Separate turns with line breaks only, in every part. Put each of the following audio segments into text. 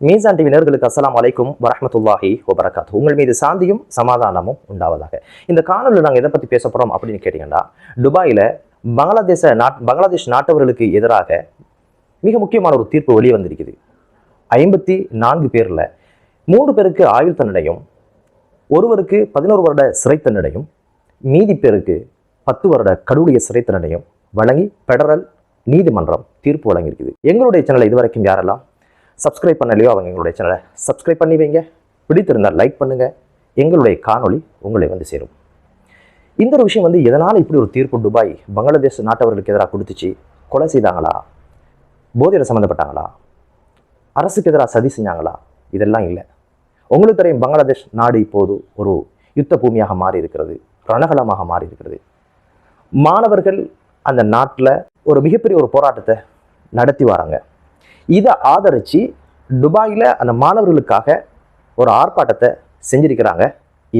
மீசான் டிவி நேயர்களுக்கு அஸ்ஸலாமு அலைக்கும் வரஹ்மத்துல்லாஹி வபரகாத்துஹு. உங்கள் மீது சாந்தியும் சமாதானமும் உண்டாவதாக. இந்த காணொலியில் நாங்கள் எதை பற்றி பேச போகிறோம் அப்படின்னு கேட்டிங்கன்னா, துபாயில் பங்களாதேஷ் நாட்டவர்களுக்கு எதிராக மிக முக்கியமான ஒரு தீர்ப்பு வெளியே வந்திருக்குது. 54 பேரில் 3 பேருக்கு ஆயுள் தண்டனையும், ஒருவருக்கு 11 வருட சிறை தண்டனையும், மீதி பேருக்கு 10 வருட கடூழிய சிறை தண்டனையும் வழங்கி பெடரல் நீதிமன்றம் தீர்ப்பு வழங்கியிருக்குது. எங்களுடைய சேனலை இதுவரைக்கும் யாரெல்லாம் சப்ஸ்கிரைப் பண்ணலையோ அவங்க எங்களுடைய சேனலை சப்ஸ்கிரைப் பண்ணி வைங்க. பிடித்திருந்தால் லைக் பண்ணுங்க. எங்களுடைய காணொளி உங்களை வந்து சேரும். இந்த ஒரு விஷயம் எதனால் இப்படி ஒரு தீர்ப்பு துபாய் பங்களாதேஷ் நாட்டவர்களுக்கு எதிராக கொடுத்துச்சு? கொலை செய்தாங்களா? போதையில் சம்மந்தப்பட்டாங்களா? அரசுக்கு எதிராக சதி செஞ்சாங்களா? இதெல்லாம் இல்லை. உங்களுக்கு தெரியும், பங்களாதேஷ் நாடு இப்போது ஒரு யுத்த பூமியாக மாறி இருக்கிறது, ரணகலமாக மாறி இருக்கிறது. மாணவர்கள் அந்த நாட்டில் ஒரு மிகப்பெரிய ஒரு போராட்டத்தை நடத்தி வராங்க. இதை ஆதரித்து துபாயில் அந்த மாணவர்களுக்காக ஒரு ஆர்ப்பாட்டத்தை செஞ்சிருக்கிறாங்க.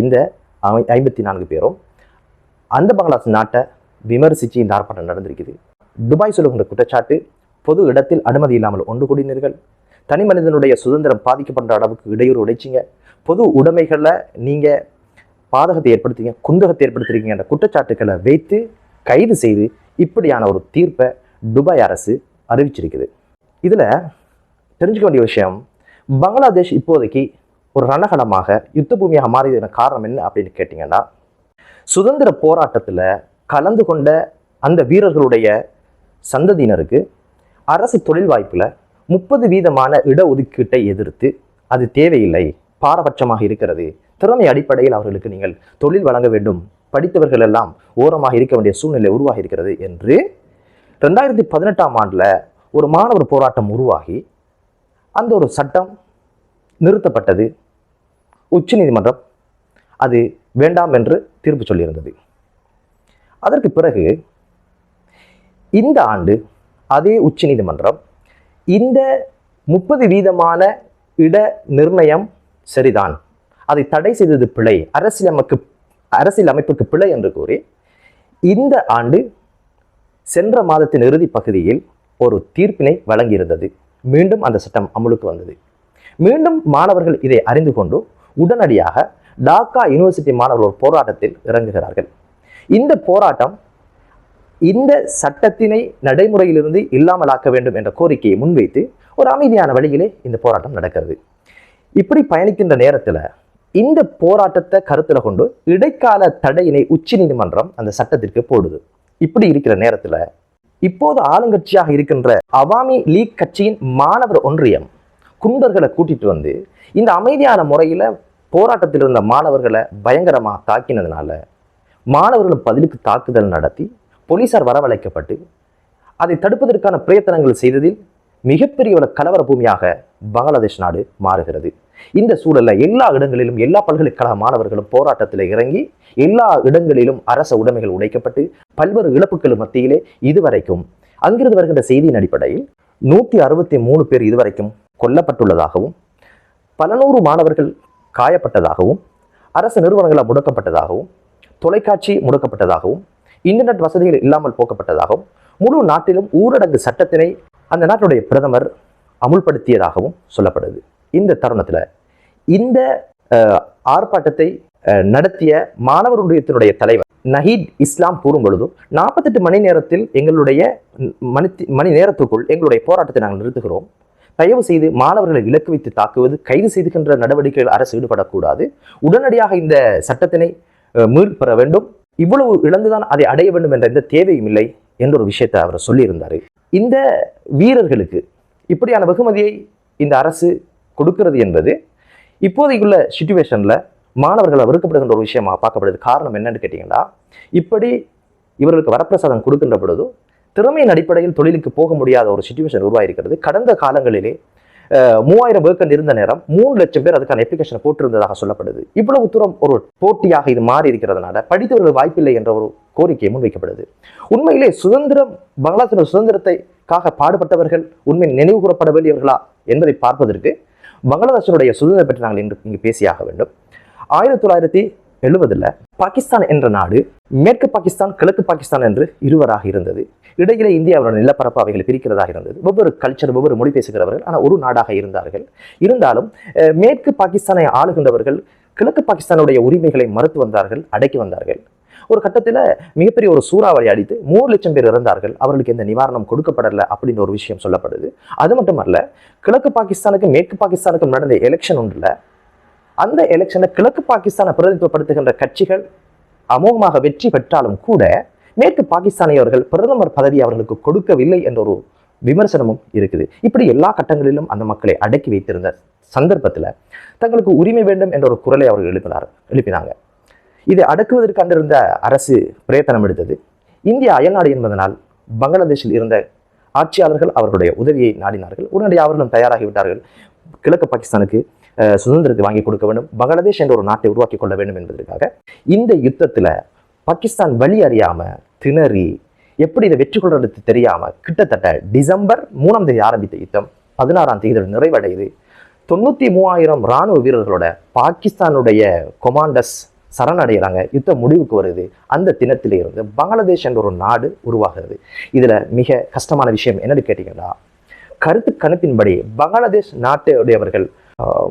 இந்த 54 பேரும் அந்த பங்களாதேஷ் நாட்டை விமர்சித்து இந்த ஆர்ப்பாட்டம் நடந்திருக்குது. துபாய் சொல்லுகின்ற குற்றச்சாட்டு, பொது இடத்தில் அனுமதி இல்லாமல் ஒன்று கூடினீர்கள், தனி மனிதனுடைய சுதந்திரம் பாதிக்கப்படுற அளவுக்கு இடையூறு உடைச்சிங்க, பொது உடைமைகளில் நீங்கள் பாதகத்தை ஏற்படுத்திங்க, குந்தகத்தை ஏற்படுத்திருக்கீங்க என்ற குற்றச்சாட்டுக்களை வைத்து கைது செய்து இப்படியான ஒரு தீர்ப்பை துபாய் அரசு அறிவிச்சிருக்குது. இதில் தெரிஞ்சுக்க வேண்டிய விஷயம், பங்களாதேஷ் இப்போதைக்கு ஒரு ரணகலமாக யுத்த பூமியாக மாறியதுன காரணம் என்ன அப்படின்னு கேட்டிங்கன்னா, சுதந்திர போராட்டத்தில் கலந்து கொண்ட அந்த வீரர்களுடைய சந்ததியினருக்கு அரசு தொழில் வாய்ப்பில் 30% இடஒதுக்கீட்டை எதிர்த்து அது தேவையில்லை, பாரபட்சமாக இருக்கிறது, திறமை அடிப்படையில் அவர்களுக்கு நீங்கள் தொழில் வழங்க வேண்டும், படித்தவர்கள் எல்லாம் ஓரமாக இருக்க வேண்டிய சூழ்நிலை உருவாகி இருக்கிறது என்று 2018ஆம் ஆண்டில் ஒரு மாணவர் போராட்டம் உருவாகி அந்த ஒரு சட்டம் நிறுத்தப்பட்டது. உச்சநீதிமன்றம் அது வேண்டாம் என்று தீர்ப்பு சொல்லியிருந்தது. அதற்கு பிறகு இந்த ஆண்டு அதே உச்சநீதிமன்றம் இந்த 30% இட நிர்ணயம் சரிதான், அதை தடை செய்தது பிழை, அரசியல் அமைப்புக்கு பிழை என்று கூறி இந்த ஆண்டு சென்ற மாதத்தின் இறுதி பகுதியில் ஒரு தீர்ப்பினை வழங்கியிருந்தது. மீண்டும் அந்த சட்டம் அமலுக்கு வந்தது. மீண்டும் மாணவர்கள் இதை அறிந்து கொண்டு உடனடியாக டாக்கா யூனிவர்சிட்டி மாணவர்கள் போராட்டத்தில் இறங்குகிறார்கள். இந்த போராட்டம் இந்த சட்டத்தினை நடைமுறையிலிருந்து இல்லாமலாக்க வேண்டும் என்ற கோரிக்கையை முன்வைத்து ஒரு அமைதியான வழியிலே இந்த போராட்டம் நடக்கிறது. இப்படி பயணிக்கின்ற நேரத்தில் இந்த போராட்டத்தை கருத்தில் கொண்டு இடைக்கால தடையினை உச்சநீதிமன்றம் அந்த சட்டத்திற்கு போடுது. இப்படி இருக்கிற நேரத்தில் இப்போது ஆளுங்கட்சியாக இருக்கின்ற அவாமி லீக் கட்சியின் மாணவர் ஒன்றியம் குண்டர்களை கூட்டிட்டு வந்து இந்த அமைதியான முறையில் போராட்டத்தில் இருந்த மாணவர்களை பயங்கரமாக தாக்கினதுனால மாணவர்கள் பதிலுக்கு தாக்குதல் நடத்தி போலீசார் வரவழைக்கப்பட்டு அதை தடுப்பதற்கான பிரயத்தனங்கள் செய்ததில் மிகப்பெரிய ஒரு கலவர பூமியாக பங்களாதேஷ் நாடு மாறுகிறது. இந்த சூழலில் எல்லா இடங்களிலும் எல்லா பல்கலைக்கழக மாணவர்களும் போராட்டத்தில் இறங்கி எல்லா இடங்களிலும் அரச உடைமைகள் உடைக்கப்பட்டு பல்வேறு இழப்புகள் மத்தியிலே இதுவரைக்கும் அங்கிருந்து வருகின்ற செய்தியின் அடிப்படையில் 163 பேர் இதுவரைக்கும் கொல்லப்பட்டுள்ளதாகவும், பல நூறு மாணவர்கள் காயப்பட்டதாகவும், அரசு நிறுவனங்களால் முடக்கப்பட்டதாகவும், தொலைக்காட்சி முடக்கப்பட்டதாகவும், இன்டர்நெட் வசதிகள் இல்லாமல் போக்கப்பட்டதாகவும், முழு நாட்டிலும் ஊரடங்கு சட்டத்தினை அந்த நாட்டுடைய பிரதமர் அமுல்படுத்தியதாகவும் சொல்லப்படுது. இந்த தருணத்தில் இந்த ஆர்ப்பாட்டத்தை நடத்திய மாணவர் ஒன்றியத்தினுடைய தலைவர் நஹீத் இஸ்லாம் கூறும் பொழுது, 48 மணி நேரத்தில் எங்களுடைய மணி நேரத்துக்குள் எங்களுடைய போராட்டத்தை நாங்கள் நிறுத்துகிறோம், தயவு செய்து மாணவர்களை இலக்கு வைத்து தாக்குவது, கைது செய்துகின்ற நடவடிக்கைகள் அரசு ஈடுபடக்கூடாது, உடனடியாக இந்த சட்டத்தினை மீள்பெற வேண்டும், இவ்வளவு இழந்துதான் அதை அடைய வேண்டும் என்ற எந்த தேவையும் இல்லை என்ற ஒரு விஷயத்தை அவர் சொல்லியிருந்தார். இந்த வீரர்களுக்கு இப்படியான வெகுமதியை இந்த அரசு கொடுக்கிறது என்பது இப்போதைக்குள்ள சிச்சுவேஷன்ல மாணவர்களை வெறுக்கப்படுகின்ற ஒரு விஷயமாக பார்க்கப்படுது. காரணம் என்னன்னு கேட்டீங்கன்னா, இப்படி இவர்களுக்கு வரப்பிரசாதம் கொடுக்கின்ற பொழுது திறமையின் அடிப்படையில் தொழிலுக்கு போக முடியாத ஒரு சிச்சுவேஷன் உருவாயிருக்கிறது. கடந்த காலங்களிலே 3000 வேக்கண்ட் இருந்த நேரம் 3 லட்சம் பேர் அதுக்கான அப்ளிகேஷன் போட்டிருந்ததாக சொல்லப்படுது. இவ்வளவு தூரம் ஒரு போட்டியாக இது மாறி இருக்கிறதுனால படித்தவர்கள் வாய்ப்பில்லை என்ற ஒரு கோரிக்கை முன்வைக்கப்படுது. உண்மையிலே பங்களாதேஷ் சுதந்திரத்தைக்காக பாடுபட்டவர்கள் உண்மை நினைவு கூறப்பட வேண்டியவர்களா என்பதை பார்ப்பதற்கு பங்களாதேஷனுடைய சுதந்திரம் பற்றி நாங்கள் இங்கு பேசியாக வேண்டும். 1970 பாகிஸ்தான் என்ற நாடு மேற்கு பாகிஸ்தான் கிழக்கு பாகிஸ்தான் என்று இருவராக இருந்தது. இடையிலே இந்தியாவோட நிலப்பரப்பு அவைகளை பிரிக்கிறதாக இருந்தது. ஒவ்வொரு கல்ச்சர், ஒவ்வொரு மொழி பேசுகிறவர்கள், ஆனால் ஒரு நாடாக இருந்தார்கள். இருந்தாலும் மேற்கு பாகிஸ்தானை ஆளுகின்றவர்கள் கிழக்கு பாகிஸ்தானுடைய உரிமைகளை மறுத்து வந்தார்கள், அடக்கி வந்தார்கள். ஒரு கட்டத்தில் மிகப்பெரிய ஒரு சூறாவளி அடித்து 3 லட்சம் பேர் இறந்தார்கள். அவர்களுக்கு எந்த நிவாரணம் கொடுக்கப்படலை அப்படின்னு ஒரு விஷயம் சொல்லப்படுது. அது மட்டுமல்ல, கிழக்கு பாகிஸ்தானுக்கும் மேற்கு பாகிஸ்தானுக்கும் நடந்த எலெக்ஷன் ஒன்றில் அந்த எலெக்ஷனை கிழக்கு பாகிஸ்தானை பிரதிநிதித்துவப்படுத்துகின்ற கட்சிகள் அமோகமாக வெற்றி பெற்றாலும் கூட மேற்கு பாகிஸ்தானியவர்கள் பிரதமர் பதவி அவர்களுக்கு கொடுக்கவில்லை என்ற ஒரு விமர்சனமும் இருக்குது. இப்படி எல்லா கட்டங்களிலும் அந்த மக்களை அடக்கி வைத்திருந்த சந்தர்ப்பத்தில் தங்களுக்கு உரிமை வேண்டும் என்ற ஒரு குரலை அவர்கள் எழுப்பினாங்க. இதை அடக்குவதற்கு அங்கிருந்த அரசு பிரயத்தனம் எடுத்தது. இந்தியா அயல்நாடு என்பதனால் பங்களாதேஷில் இருந்த ஆட்சியாளர்கள் அவர்களுடைய உதவியை நாடினார்கள். உடனடியாக அவர்களும் தயாராகிவிட்டார்கள். கிழக்கு பாகிஸ்தானுக்கு சுதந்திரத்தை வாங்கி கொடுக்க வேண்டும், பங்களாதேஷ் என்ற ஒரு நாட்டை உருவாக்கி கொள்ள வேண்டும் என்பதற்காக இந்த யுத்தத்தில் பாகிஸ்தான் வழி அறியாம திணறி எப்படி இதை வெற்றி கொள்றது தெரியாம கிட்டத்தட்ட டிசம்பர் 3ஆம் தேதி ஆரம்பித்த யுத்தம் 16ஆம் தேதி நிறைவடையுது. 93,000 இராணுவ வீரர்களோட பாகிஸ்தானுடைய கொமாண்டர்ஸ் சரணடைகிறாங்க. யுத்தம் முடிவுக்கு வருது. அந்த தினத்திலே இருந்து பங்களாதேஷ் என்ற ஒரு நாடு உருவாகிறது. இதுல மிக கஷ்டமான விஷயம் என்னன்னு கேட்டீங்கன்னா, கருத்து கணிப்பின்படி பங்களாதேஷ் நாட்டுடையவர்கள்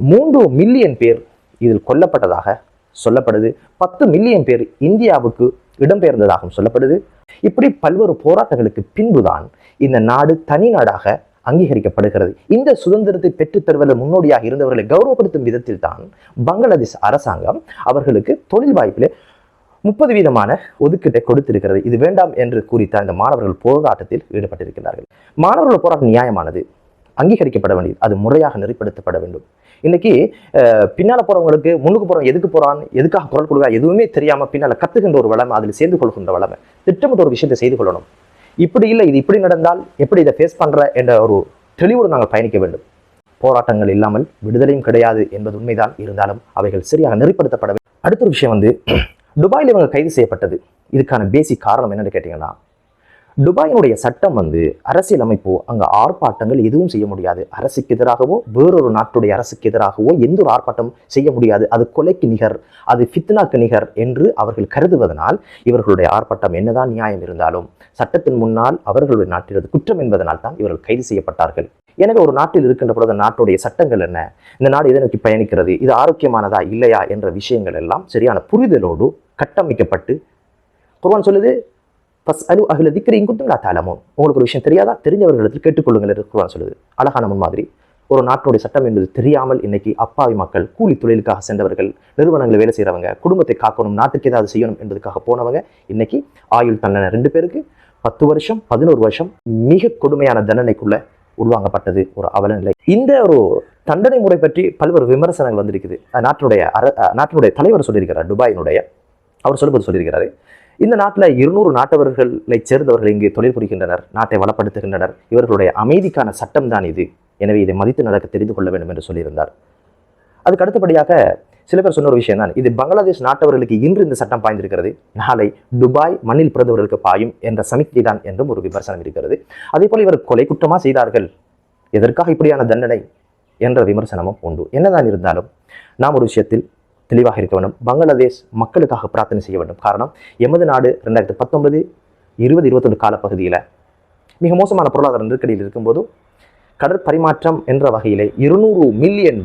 3 மில்லியன் பேர் இதில் கொல்லப்பட்டதாக சொல்லப்படுது. 10 மில்லியன் பேர் இந்தியாவுக்கு இடம்பெயர்ந்ததாகவும் சொல்லப்படுது. இப்படி பல்வேறு போராட்டங்களுக்கு பின்புதான் இந்த நாடு தனி நாடாக அங்கீகரிக்கப்படுகிறது. இந்த சுதந்திரத்தை பெற்றுத் தருவதில் முன்னோடியாக இருந்தவர்களை கௌரவப்படுத்தும் விதத்தில் தான் பங்களாதேஷ் அரசாங்கம் அவர்களுக்கு தொழில் வாய்ப்பிலே 30% ஒதுக்கீட்டை கொடுத்திருக்கிறது. இது வேண்டாம் என்று குறித்த இந்த மாணவர்கள் போராட்டத்தில் ஈடுபட்டிருக்கிறார்கள். மாணவர்கள் போராட்டம் நியாயமானது, அங்கீகரிக்கப்பட வேண்டியது, அது முறையாக நெறிப்படுத்தப்பட வேண்டும். இன்னைக்கு பின்னால போறவங்களுக்கு முன்னுக்கு போறவங்க எதுக்கு போறான், எதுக்காக குரல் கொடுக்க எதுவுமே தெரியாம பின்னால கத்துக்கின்ற ஒரு வளமை, அதில் சேர்ந்து கொள்கின்ற வளமை, திட்டமிட்ட ஒரு விஷயத்தை செய்து கொள்ளணும். இப்படி இல்லை, இது இப்படி நடந்தால் எப்படி இதை ஃபேஸ் பண்ற என்ற ஒரு தெளிவோடு நாங்கள் பயணிக்க வேண்டும். போராட்டங்கள் இல்லாமல் விடுதலையும் கிடையாது என்பது உண்மைதான். இருந்தாலும் அவைகள் சரியாக நெறிப்படுத்தப்பட வேண்டும். அடுத்த ஒரு விஷயம் துபாயில் இவங்க கைது செய்யப்பட்டது. இதுக்கான பேசிக் காரணம் என்னன்னு கேட்டீங்கன்னா, துபாயினுடைய சட்டம் அரசியல் அமைப்போ அங்கே ஆர்ப்பாட்டங்கள் எதுவும் செய்ய முடியாது. அரசுக்கு எதிராகவோ வேறொரு நாட்டுடைய அரசுக்கு எதிராகவோ எந்த ஒரு ஆர்ப்பாட்டம் செய்ய முடியாது. அது கொலைக்கு நிகர், அது ஃபித்னாக்கு நிகர் என்று அவர்கள் கருதுவதனால் இவர்களுடைய ஆர்ப்பாட்டம் என்னதான் நியாயம் இருந்தாலும் சட்டத்தின் முன்னால் அவர்களுடைய நாட்டில் குற்றம் என்பதனால் தான் இவர்கள் கைது செய்யப்பட்டார்கள். எனவே ஒரு நாட்டில் இருக்கின்ற பொழுது நாட்டுடைய சட்டங்கள் என்ன, இந்த நாடு எதை நோக்கி பயணிக்கிறது, இது ஆரோக்கியமானதா இல்லையா என்ற விஷயங்கள் எல்லாம் சரியான புரிதலோடு கட்டமைக்கப்பட்டு குர்ஆன் சொல்லுது, உங்களுக்கு ஒரு விஷயம் தெரியாதா, தெரிஞ்சவர்களிடத்தில் கேட்டுக்கொள்ளுங்கள் என்று குர்ஆன் சொல்லுது. அழகான முன்மாதிரி. ஒரு நாட்டுடைய சட்டம் என்பது தெரியாமல் இன்னைக்கு அப்பாவி மக்கள், கூலி தொழிலுக்காக சென்றவர்கள், நிறுவனங்களை வேலை செய்கிறவங்க, குடும்பத்தை காக்கணும், நாட்டுக்கு ஏதாவது செய்யணும் என்பதற்காக போனவங்க இன்னைக்கு ஆயுள் தண்டனை 2 பேருக்கு 10 வருஷம் 11 வருஷம் மிக கொடுமையான தண்டனைக்குள்ள உள்வாங்கப்பட்டது ஒரு அவல நிலை. இந்த ஒரு தண்டனை முறை பற்றி பல்வேறு விமர்சனங்கள் வந்திருக்குது. நாட்டினுடைய தலைவர் சொல்லியிருக்கிறார், துபாயினுடைய, அவர் சொல்லியிருக்கிறாரு, இந்த நாட்டில் 200 நாட்டவர்களை சேர்ந்தவர்கள் இங்கு தொழில் புரிகின்றனர், நாட்டை வளப்படுத்துகின்றனர், இவர்களுடைய அமைதிக்கான சட்டம் தான் இது, எனவே இதை மதித்து நடக்க தெரிந்து கொள்ள வேண்டும் என்று சொல்லியிருந்தார். அதுக்கு அடுத்தபடியாக சில பேர் சொன்ன ஒரு விஷயம் தான், இது பங்களாதேஷ் நாட்டவர்களுக்கு இன்று இந்த சட்டம் பாய்ந்திருக்கிறது, நாளை துபாய் மண்ணில் பிறந்தவர்களுக்கு பாயும் என்ற சமிக்கை தான் என்றும் ஒரு விமர்சனம் இருக்கிறது. அதே போல இவர் கொலை குற்றமா செய்தார்கள், எதற்காக இப்படியான தண்டனை என்ற விமர்சனமும் உண்டு. என்னதான் இருந்தாலும் நாம் ஒரு விஷயத்தில் தெளிவாக இருக்க வேண்டும். பங்களாதேஷ் மக்களுக்காக பிரார்த்தனை செய்ய வேண்டும். காரணம், எமது நாடு 2019, 2021 காலப்பகுதியில் மிக மோசமான பொருளாதார நெருக்கடியில் இருக்கும்போது கடற்பரிமாற்றம் என்ற வகையிலே $200 மில்லியன்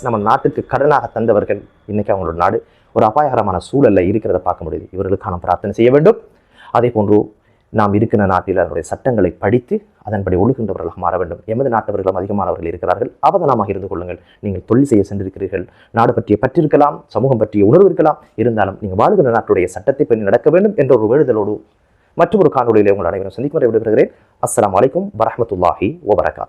நம்ம நாட்டுக்கு கடனாக தந்தவர்கள் இன்னைக்கு அவங்களோட நாடு ஒரு அபாயகரமான சூழல்ல இருக்கிறத பார்க்க முடியுது. இவர்களுக்கான பிரார்த்தனை செய்ய வேண்டும். அதே போன்று நாம் இருக்கிற நாட்டில் அதனுடைய சட்டங்களை படித்து அதன்படி ஒழுகின்றவர்களாக மாற வேண்டும். எமது நாட்டவர்களும் அதிகமானவர்கள் இருக்கிறார்கள், அவதானமாக இருந்து கொள்ளுங்கள். நீங்கள் தொழில் செய்ய சென்றிருக்கிறீர்கள், நாடு பற்றிய பற்றிருக்கலாம், சமூகம் பற்றிய உணர்வு இருக்கலாம், இருந்தாலும் நீங்கள் வாழ்கின்ற நாட்டுடைய சட்டத்தை பற்றி நடக்க வேண்டும் என்ற ஒரு வேண்டுதலோடு மற்றொரு காணொலியிலே உங்கள் அனைவரும் சந்திக்கும் வரை விடைபெறுகிறேன். அஸ்ஸலாமு அலைக்கும் வரஹ்மத்துல்லாஹி வபரகாத்துஹு.